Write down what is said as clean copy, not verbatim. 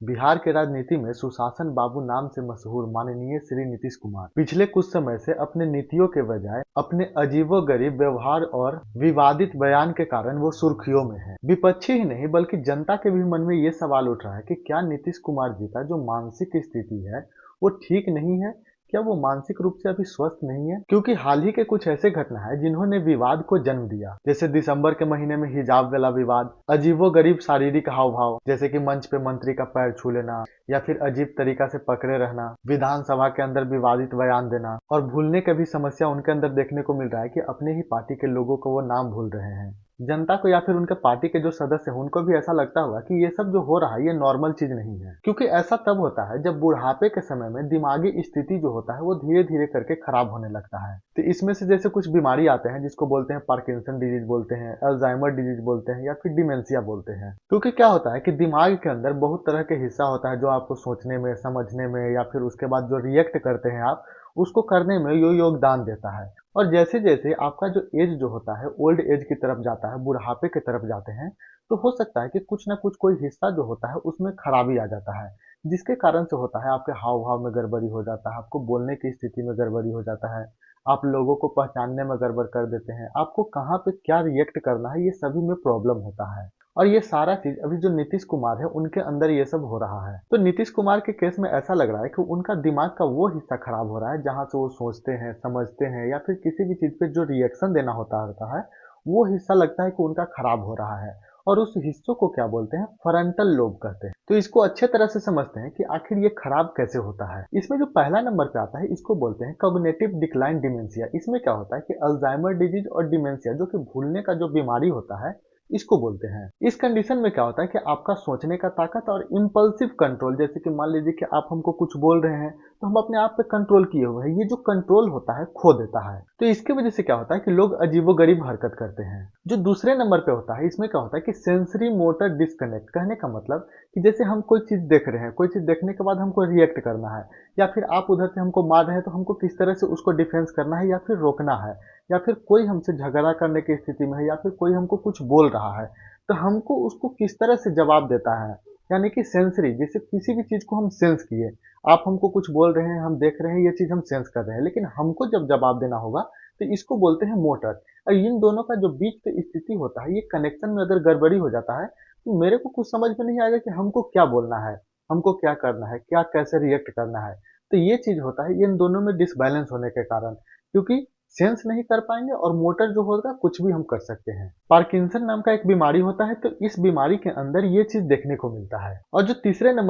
बिहार के राजनीति में सुशासन बाबू नाम से मशहूर माननीय श्री नीतीश कुमार पिछले कुछ समय से अपने नीतियों के बजाय अपने अजीबोगरीब व्यवहार और विवादित बयान के कारण वो सुर्खियों में है। विपक्षी ही नहीं बल्कि जनता के भी मन में ये सवाल उठ रहा है कि क्या नीतीश कुमार जी का जो मानसिक स्थिति है वो ठीक नहीं है। क्या वो मानसिक रूप से अभी स्वस्थ नहीं है? क्योंकि हाल ही के कुछ ऐसे घटना है जिन्होंने विवाद को जन्म दिया, जैसे दिसंबर के महीने में हिजाब वाला विवाद, अजीबोगरीब शारीरिक हाव भाव जैसे कि मंच पे मंत्री का पैर छू लेना या फिर अजीब तरीका से पकड़े रहना, विधानसभा के अंदर विवादित बयान देना और भूलने की भी समस्या उनके अंदर देखने को मिल रहा है कि अपने ही पार्टी के लोगों को वो नाम भूल रहे हैं। जनता को या फिर उनके पार्टी के जो सदस्य हैं उनको भी ऐसा लगता होगा कि ये सब जो हो रहा है ये नॉर्मल चीज नहीं है, क्योंकि ऐसा तब होता है जब बुढ़ापे के समय में दिमागी स्थिति जो होता है वो धीरे धीरे करके खराब होने लगता है। तो इसमें से जैसे कुछ बीमारी आते हैं जिसको बोलते हैं पार्किंसन डिजीज बोलते हैं, अल्जाइमर डिजीज बोलते हैं या फिर डिमेंशिया बोलते हैं। क्योंकि क्या होता है कि दिमाग के अंदर बहुत तरह के हिस्सा होता है जो आपको सोचने में, समझने में या फिर उसके बाद जो रिएक्ट करते हैं आप उसको करने में यो योगदान देता है। और जैसे जैसे आपका जो एज जो होता है ओल्ड एज की तरफ जाता है, बुढ़ापे की तरफ जाते हैं, तो हो सकता है कि कुछ ना कुछ कोई हिस्सा जो होता है उसमें खराबी आ जाता है, जिसके कारण से होता है आपके हाव भाव में गड़बड़ी हो जाता है, आपको बोलने की स्थिति में गड़बड़ी हो जाता है, आप लोगों को पहचानने में गड़बड़ कर देते हैं, आपको कहाँ पे क्या रिएक्ट करना है ये सभी में प्रॉब्लम होता है। और ये सारा चीज अभी जो नीतीश कुमार है उनके अंदर ये सब हो रहा है। तो नीतीश कुमार के केस में ऐसा लग रहा है कि उनका दिमाग का वो हिस्सा खराब हो रहा है जहां से वो सोचते हैं, समझते हैं या फिर किसी भी चीज पे जो रिएक्शन देना होता है वो हिस्सा लगता है कि उनका खराब हो रहा है। और उस हिस्सों को क्या बोलते हैं, फ्रंटल लोब कहते हैं। तो इसको अच्छे तरह से समझते हैं कि आखिर ये खराब कैसे होता है। इसमें जो पहला नंबर पे आता है इसको बोलते हैं कॉग्निटिव डिक्लाइन डिमेंशिया। इसमें क्या होता है कि अल्जाइमर डिजीज और डिमेंशिया जो कि भूलने का जो बीमारी होता है इसको बोलते हैं। इस कंडीशन में क्या होता है कि आपका सोचने का ताकत और इम्पल्सिव कंट्रोल, जैसे कि मान लीजिए कि आप हमको कुछ बोल रहे हैं तो हम अपने आप पे कंट्रोल किए हुए हैं, ये जो कंट्रोल होता है खो देता है। तो इसकी वजह से क्या होता है कि लोग अजीबोगरीब हरकत करते हैं। जो दूसरे नंबर पे होता है इसमें क्या होता है कि सेंसरी मोटर डिस्कनेक्ट। कहने का मतलब कि जैसे हम कोई चीज देख रहे हैं, कोई चीज देखने के बाद हमको रिएक्ट करना है, या फिर आप उधर से हमको मार रहे हैं तो हमको किस तरह से उसको डिफेंस करना है या फिर रोकना है, या फिर कोई हमसे झगड़ा करने की स्थिति में है या फिर कोई हमको कुछ बोल रहा है तो हमको उसको किस तरह से जवाब देता है। यानी कि सेंसरी, जैसे किसी भी चीज को हम सेंस किए, आप हमको कुछ बोल रहे हैं, हम देख रहे हैं, ये चीज हम सेंस कर रहे हैं, लेकिन हमको जब जवाब देना होगा तो इसको बोलते हैं मोटर। और इन दोनों का जो बीच की स्थिति होता है ये कनेक्शन में अगर गड़बड़ी हो जाता है तो मेरे को कुछ समझ में नहीं आएगा कि हमको क्या बोलना है, हमको क्या करना है, क्या कैसे रिएक्ट करना है। तो ये चीज होता है इन दोनों में डिसबैलेंस होने के कारण, क्योंकि सेंस नहीं कर पाएंगे और मोटर जो होगा कुछ भी हम कर सकते हैं। पार्किंसन नाम का एक बीमारी होता है, तो इस बीमारी के अंदर ये चीज देखने को मिलता है। और जो तीसरे नंबर